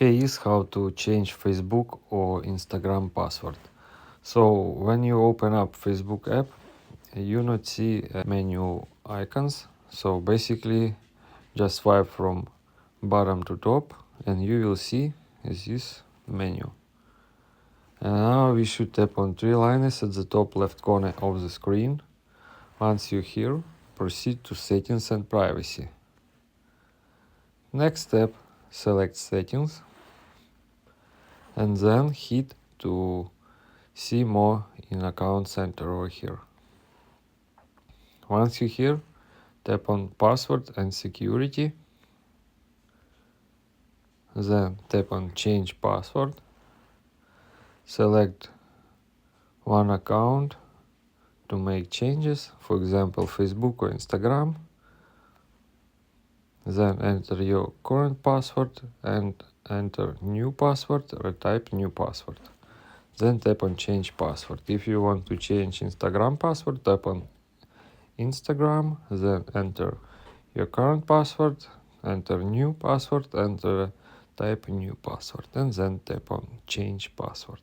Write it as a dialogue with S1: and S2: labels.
S1: Here is how to change Facebook or Instagram password. So when you open up Facebook app, you not see menu icons. So basically just swipe from bottom to top and you will see this menu. And now we should tap on three lines at the top left corner of the screen. Once you're here, proceed to settings and privacy. Next step, select settings and then hit to see more in account center over here. Once you're here, tap on password and security, then tap on change password, select one account to make changes, for example Facebook or Instagram, then enter your current password and enter new password or type new password. Then tap on change password. If you want to change Instagram password, tap on Instagram, then enter your current password, enter new password, enter type new password, and then tap on change password.